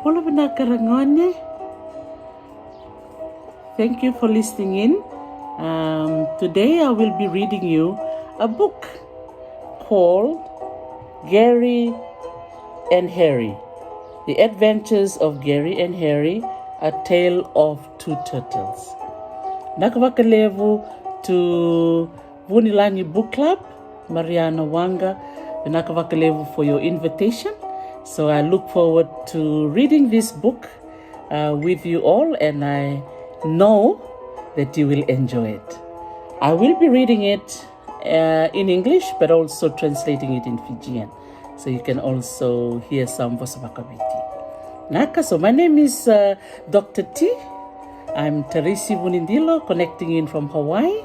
Bula vinaka rangone. Thank you for listening in. Today I will be reading you a book called Gary and Harry. The Adventures of Gary and Harry, A Tale of Two Turtles. Nakavakalevu to Vunilagi Book Club, Mariana Wanga, Nakavakalevu for your invitation. So I look forward to reading this book with you all, and I know that you will enjoy it. I will be reading it in English, but also translating it in Fijian, so you can also hear some Vosabakabiti. Naka, so my name is Dr. T. I'm Tarisi Vunindilo, connecting in from Hawaii.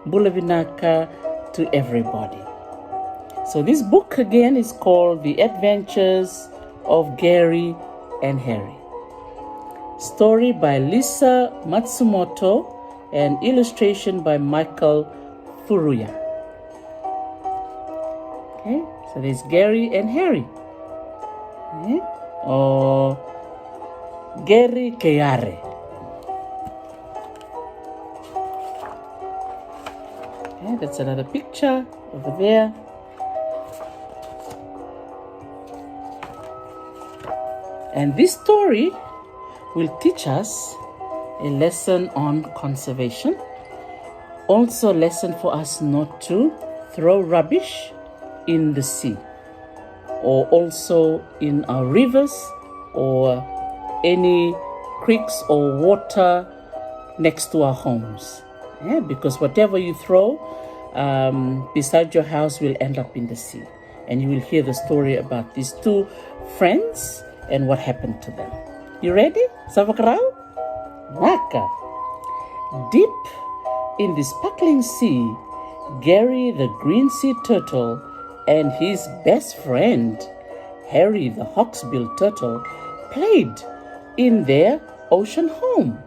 Bula vinaka to everybody. So this book again is called The Adventures of Gary and Harry. Story by Lisa Matsumoto and illustration by Michael Furuya. Okay, so there's Gary and Harry. Okay? Or Gary Keare. Okay, that's another picture over there. And this story will teach us a lesson on conservation. Also a lesson for us not to throw rubbish in the sea, or also in our rivers or any creeks or water next to our homes. Yeah, because whatever you throw beside your house will end up in the sea. And you will hear the story about these two friends and what happened to them. You ready? Savakarau? Naka. Deep in the sparkling sea, Gary the green sea turtle and his best friend, Harry the hawksbill turtle, played in their ocean home.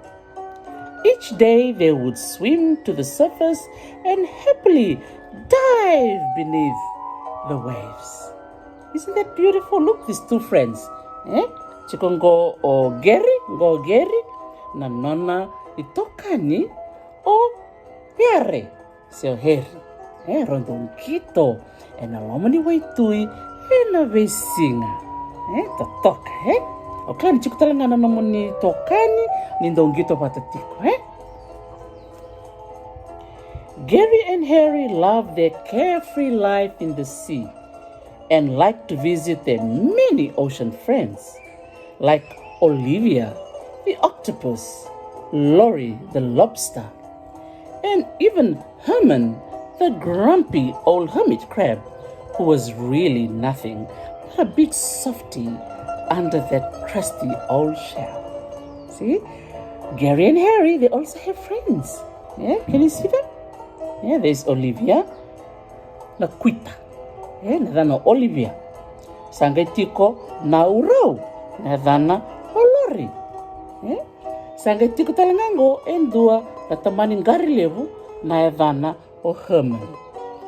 Each day they would swim to the surface and happily dive beneath the waves. Isn't that beautiful? Look, these two friends. Chikongo o Gary, na nona itokani o Yare, so Harry. Rondong kito, and a lomani waitui, and a vesinga. Totoka, o klani chikutalanga na nomoni tokani, nindong gito patatiko, Gary and Harry loved their carefree life in the sea and liked to visit their many ocean friends, like Olivia, the octopus, Lori, the lobster, and even Herman, the grumpy old hermit crab, who was really nothing but a big softy under that crusty old shell. See? Gary and Harry, they also have friends. Yeah, can you see them? Yeah, there's Olivia, na Quita. Nadhana Olivia. Sangaitiko na Urau. Nadhana Olori. Sangaitiko talangango endua tatamanin gari levu na nadhana o Herman.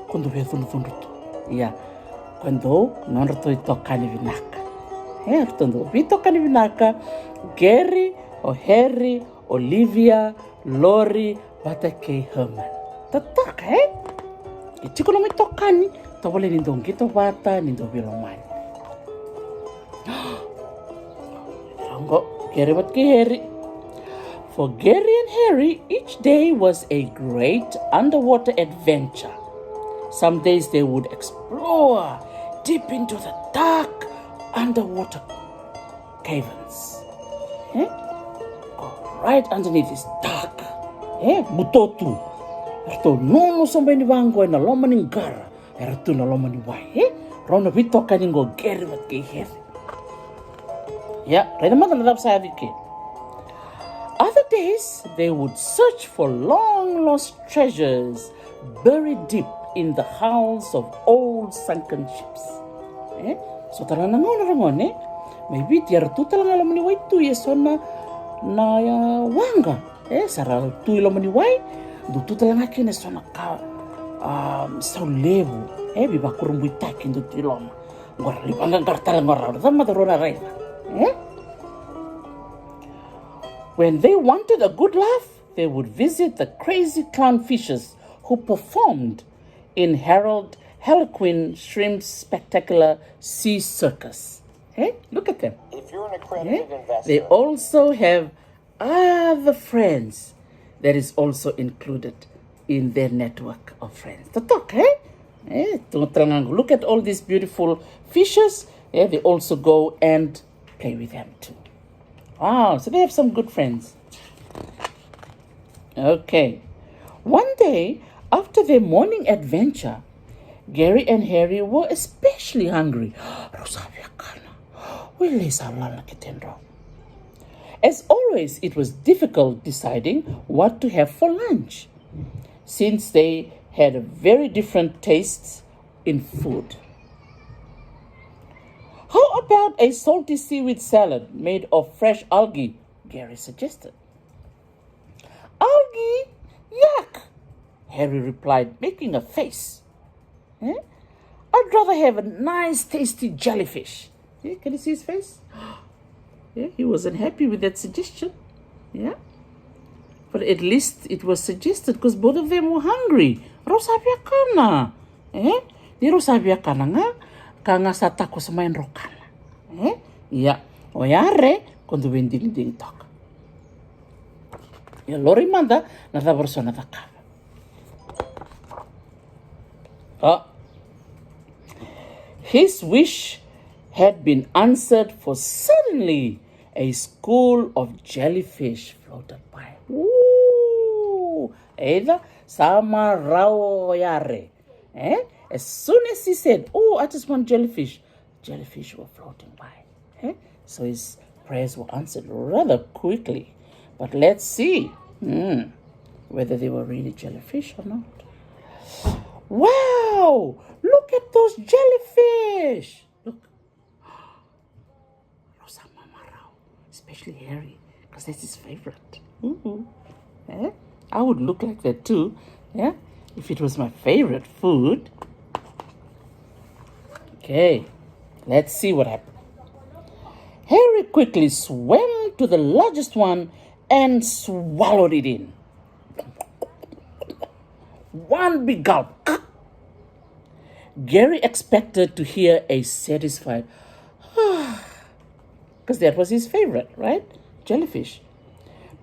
Quando vê tundutu. Yeah. Quando non rato itokani vinaka. Quando itokani vinaka, Gary o Harry, Olivia, Lori, batake Herman. Tataka, Itiko no mitokani. Tawale nindong gito bata, nindong bilomani. Gary wat Harry. For Gary and Harry, each day was a great underwater adventure. Some days they would explore deep into the dark underwater caverns. Go right underneath this dark. Butotu. Ito nono sampai ni wango na Loloma ni gara. Era tu na Loloma ni wai. Rona vitoka ni go Gary wat Harry. Yeah, rena mata na saya dikit. Other days, they would search for long-lost treasures buried deep in the hulls of old sunken ships. So talaga nangonarangone, maybe tiara tu talaga alam ni wai tu yesona na wanga. Sarang tu alam ni wai, du tu talaga kina sona ka sa levo. Biba kurumbu takin du tiloma. Ngora libanga kartala ngora, tama dorona rei. When they wanted a good laugh, they would visit the crazy clownfishes who performed in Harold Harlequin Shrimp's spectacular sea circus. Hey, look at them. If you're an accredited investor, They also have other friends that is also included in their network of friends. Look at all these beautiful fishes. Yeah, they also go and play with them too. Wow, so they have some good friends. Okay. One day, after their morning adventure, Gary and Harry were especially hungry. As always, it was difficult deciding what to have for lunch, since they had very different tastes in food. How about a salty seaweed salad made of fresh algae? Gary suggested. Algae? Yuck! Harry replied, making a face. I'd rather have a nice, tasty jellyfish. Yeah, can you see his face? Yeah, he wasn't happy with that suggestion. Yeah. But at least it was suggested because both of them were hungry. Rosabia kana. Di rosabia kana nga kanga sa tako sa main rokana. Ya, oyare quando vendili ding tok. Ya lori manda na da persona takava. His wish had been answered, for suddenly a school of jellyfish floated by. Ooh! Either sama rao yare. As soon as he said, "Oh, I just want jellyfish," jellyfish were floating by. So his prayers were answered rather quickly. But let's see whether they were really jellyfish or not. Wow! Look at those jellyfish! Look. Especially Harry, because that's his favorite. I would look like that too, if it was my favorite food. Okay, let's see what happened. Harry quickly swam to the largest one and swallowed it in. One big gulp. Gary expected to hear a satisfied because that was his favorite, right? Jellyfish.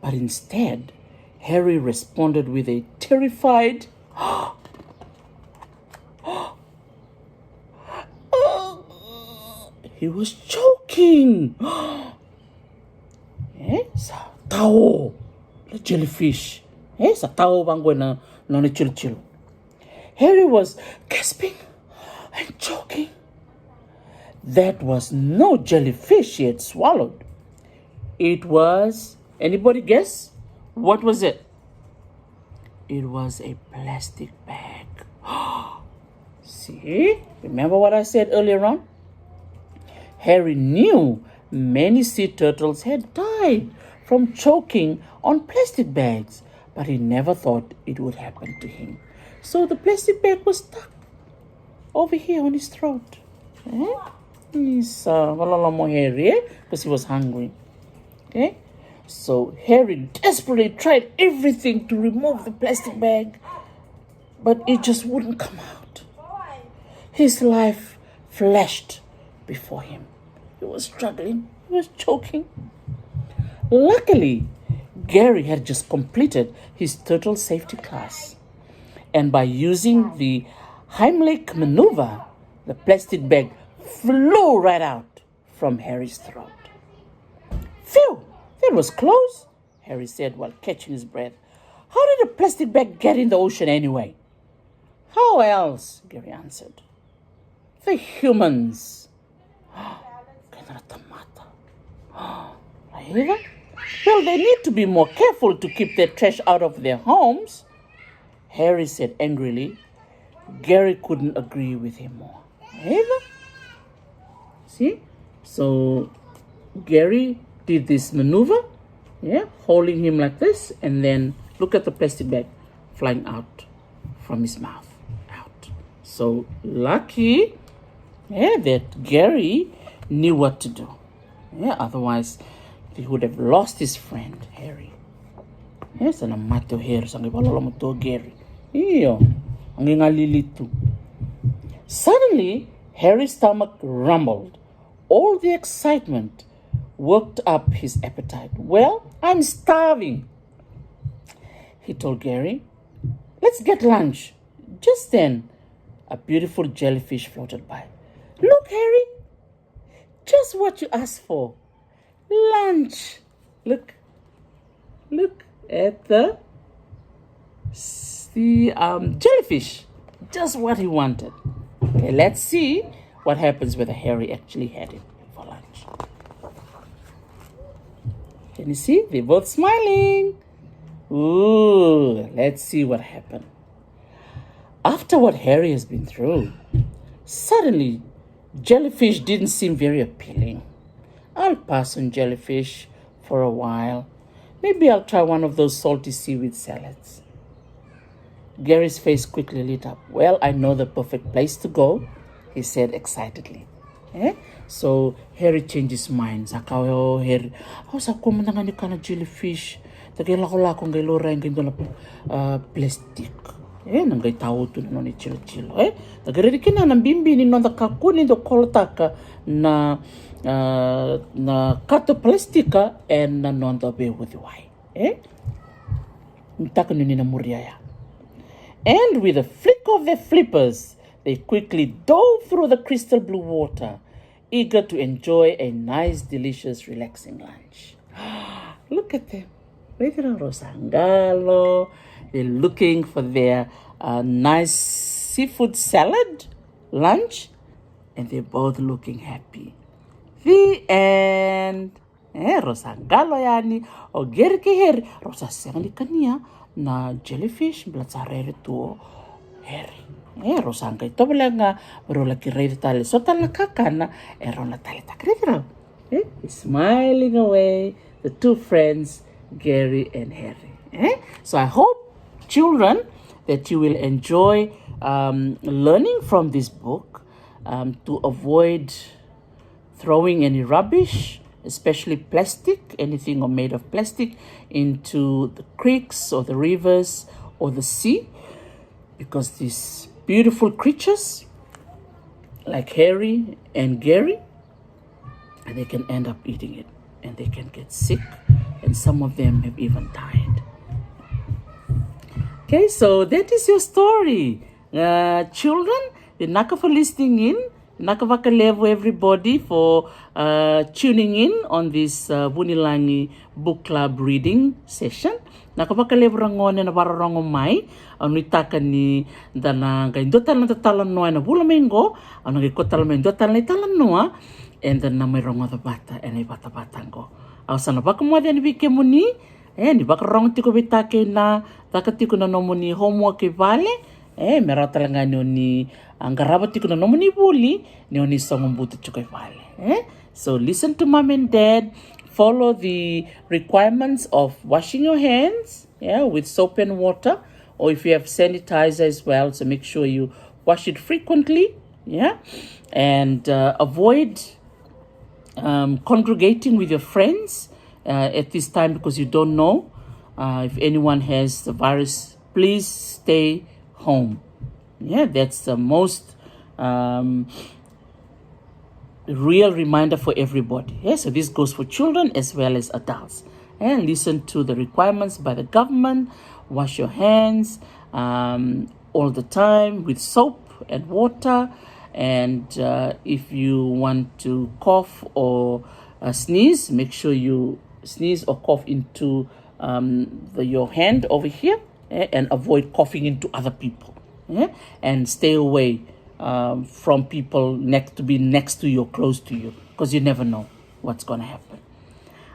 But instead, Harry responded with a terrified he was choking. Sa tao, the jellyfish. Sa tao bangwe na chil. Harry was gasping and choking. That was no jellyfish he had swallowed. It was, anybody guess? What was it? It was a plastic bag. See? Remember what I said earlier on? Harry knew many sea turtles had died from choking on plastic bags, but he never thought it would happen to him. So the plastic bag was stuck over here on his throat. He's Harry, because he was hungry. So Harry desperately tried everything to remove the plastic bag, but it just wouldn't come out. His life flashed before him. He was struggling. He was choking. Luckily, Gary had just completed his turtle safety class, and by using the Heimlich maneuver, the plastic bag flew right out from Harry's throat. Phew! That was close, Harry said while catching his breath. How did a plastic bag get in the ocean anyway? How else? Gary answered. The humans. Well, they need to be more careful to keep their trash out of their homes, Harry said angrily. Gary couldn't agree with him more. See? So Gary did this maneuver, holding him like this, and then look at the plastic bag flying out from his mouth. Out. So lucky that Gary knew what to do. Otherwise, he would have lost his friend, Harry. Yes, and a mato Harry, sangi Loloma to Gary. Iyo, ang ngalilitu. Suddenly, Harry's stomach rumbled. All the excitement worked up his appetite. Well, I'm starving, he told Gary. Let's get lunch. Just then, a beautiful jellyfish floated by. Look, Harry, just what you asked for. Lunch. Look at the jellyfish. Just what he wanted. Okay, let's see what happens whether Harry actually had it for lunch. Can you see? They're both smiling. Ooh, let's see what happened. After what Harry has been through, suddenly jellyfish didn't seem very appealing. I'll pass on jellyfish for a while. Maybe I'll try one of those salty seaweed salads. Gary's face quickly lit up. Well, I know the perfect place to go, he said excitedly. So Harry changed his mind. Sakaw Harry, sa ko man nga ni kana jellyfish. Tagay lako ngay lora ngay dola plastic. Nanggay tao to no ni chilo. Tagay rin kina nang bimbi ni no kakunin do koltaka na kato plastika and na non do be with why. Ntaka ni na muriaya. And with a flick of their flippers, they quickly dove through the crystal blue water, eager to enjoy a nice, delicious, relaxing lunch. Look at them. Rosangalo. They're looking for their nice seafood salad lunch, and they're both looking happy. The end. Rosangalo yani. O gerke her. Rosasangani kanya na jellyfish blatsarere to Harry. Rosanga ito pala nga rola kirere tali so talakakana rola tali takrira. Smiling away, the two friends, Gary and Harry. So I hope, children, that you will enjoy learning from this book to avoid throwing any rubbish, especially plastic, anything made of plastic, into the creeks or the rivers or the sea, because these beautiful creatures like Harry and Gary, and they can end up eating it and they can get sick, and some of them have even died. Okay, so that is your story. Children, vinaka for listening in. Vinaka vakalevo everybody for tuning in on this Vunilagi Book Club reading session. Nakapakalevo rangone na bararong mai. Ang nitaka ni dana kay dotal na tatalan noa na Bula mengo. Ang nagikotal men dotal na talan noa. And then na may rongo the bata and ay bata-batang ko. Aw sana baka mo din bikemo ni. Di baka rong tiko bitake na takatiko na nomo ni homework vale. Meron talaga nyo ni ang karabati ko na naman ni Buli nyo ni sangumbuto chukay vale. So listen to mom and dad. Follow the requirements of washing your hands with soap and water, or if you have sanitizer as well, so make sure you wash it frequently. And avoid congregating with your friends at this time, because you don't know if anyone has the virus. Please stay home. That's the most real reminder for everybody. So this goes for children as well as adults. And listen to the requirements by the government. Wash your hands all the time with soap and water. And if you want to cough or sneeze, make sure you sneeze or cough into your hand over here, and avoid coughing into other people. And stay away from people next to you or close to you, because you never know what's going to happen.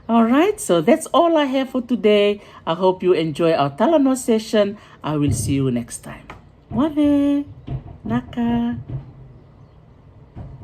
All right, so that's all I have for today. I hope you enjoy our Talano session. I will see you next time. Mwave, naka.